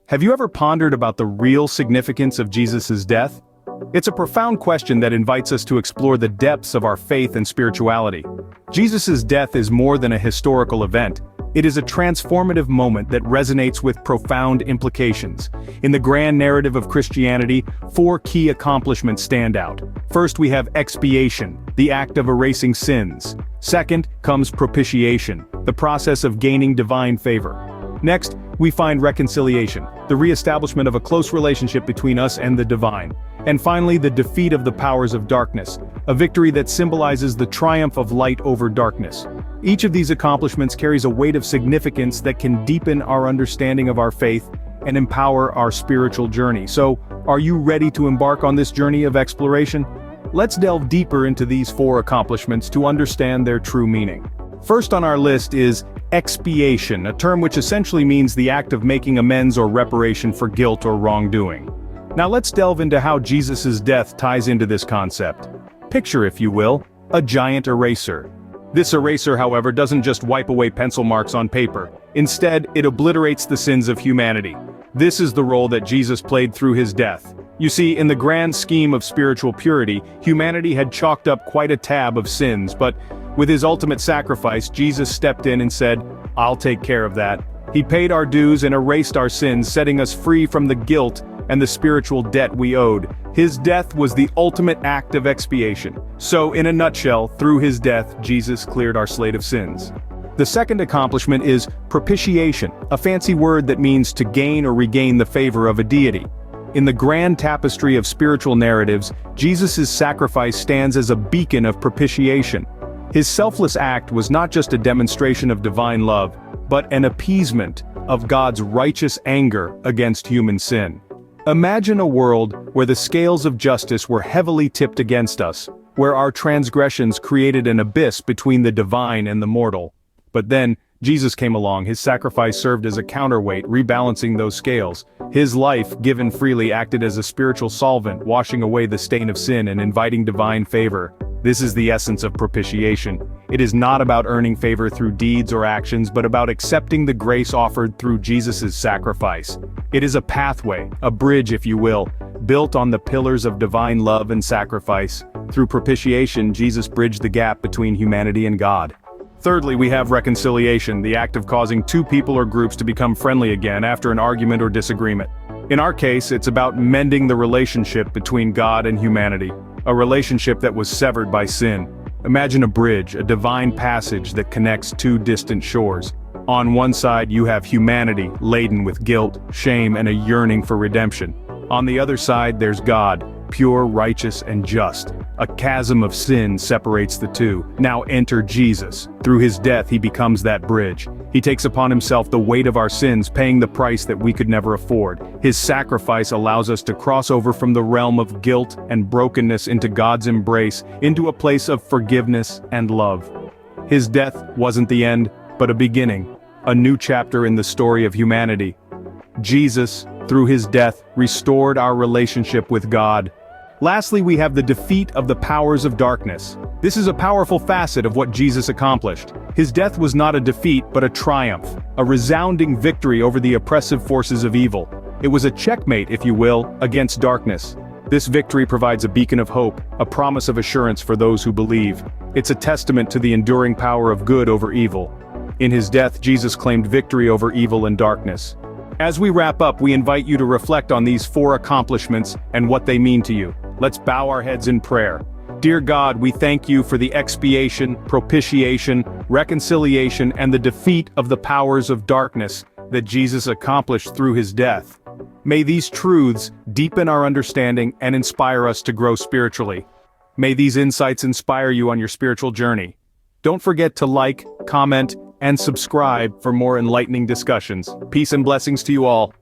Have you ever pondered about the real significance of Jesus' death? It's a profound question that invites us to explore the depths of our faith and spirituality. Jesus' death is more than a historical event. It is a transformative moment that resonates with profound implications. In the grand narrative of Christianity, four key accomplishments stand out. First, we have expiation, the act of erasing sins. Second comes propitiation, the process of gaining divine favor. Next, we find reconciliation, the re-establishment of a close relationship between us and the divine. And finally, the defeat of the powers of darkness, a victory that symbolizes the triumph of light over darkness. Each of these accomplishments carries a weight of significance that can deepen our understanding of our faith and empower our spiritual journey. So, are you ready to embark on this journey of exploration? Let's delve deeper into these four accomplishments to understand their true meaning. First on our list is expiation, a term which essentially means the act of making amends or reparation for guilt or wrongdoing. Now let's delve into how Jesus' death ties into this concept. Picture, if you will, a giant eraser. This eraser, however, doesn't just wipe away pencil marks on paper. Instead, it obliterates the sins of humanity. This is the role that Jesus played through his death. You see, in the grand scheme of spiritual purity, humanity had chalked up quite a tab of sins, but with his ultimate sacrifice, Jesus stepped in and said, "I'll take care of that." He paid our dues and erased our sins, setting us free from the guilt and the spiritual debt we owed. His death was the ultimate act of expiation. So, in a nutshell, through his death, Jesus cleared our slate of sins. The second accomplishment is propitiation, a fancy word that means to gain or regain the favor of a deity. In the grand tapestry of spiritual narratives, Jesus' sacrifice stands as a beacon of propitiation. His selfless act was not just a demonstration of divine love, but an appeasement of God's righteous anger against human sin. Imagine a world where the scales of justice were heavily tipped against us, where our transgressions created an abyss between the divine and the mortal. But then, Jesus came along. His sacrifice served as a counterweight, rebalancing those scales. His life, given freely, acted as a spiritual solvent, washing away the stain of sin and inviting divine favor. This is the essence of propitiation. It is not about earning favor through deeds or actions, but about accepting the grace offered through Jesus' sacrifice. It is a pathway, a bridge if you will, built on the pillars of divine love and sacrifice. Through propitiation, Jesus bridged the gap between humanity and God. Thirdly, we have reconciliation, the act of causing two people or groups to become friendly again after an argument or disagreement. In our case, it's about mending the relationship between God and humanity, a relationship that was severed by sin. Imagine a bridge, a divine passage that connects two distant shores. On one side, you have humanity, laden with guilt, shame, and a yearning for redemption. On the other side, there's God, pure, righteous, and just. A chasm of sin separates the two. Now enter Jesus. Through his death, he becomes that bridge. He takes upon himself the weight of our sins, paying the price that we could never afford. His sacrifice allows us to cross over from the realm of guilt and brokenness into God's embrace, into a place of forgiveness and love. His death wasn't the end, but a beginning, a new chapter in the story of humanity. Jesus, through his death, restored our relationship with God. Lastly, we have the defeat of the powers of darkness. This is a powerful facet of what Jesus accomplished. His death was not a defeat, but a triumph, a resounding victory over the oppressive forces of evil. It was a checkmate, if you will, against darkness. This victory provides a beacon of hope, a promise of assurance for those who believe. It's a testament to the enduring power of good over evil. In his death, Jesus claimed victory over evil and darkness. As we wrap up, we invite you to reflect on these four accomplishments and what they mean to you. Let's bow our heads in prayer. Dear God, we thank you for the expiation, propitiation, reconciliation, and the defeat of the powers of darkness that Jesus accomplished through his death. May these truths deepen our understanding and inspire us to grow spiritually. May these insights inspire you on your spiritual journey. Don't forget to like, comment, and subscribe for more enlightening discussions. Peace and blessings to you all.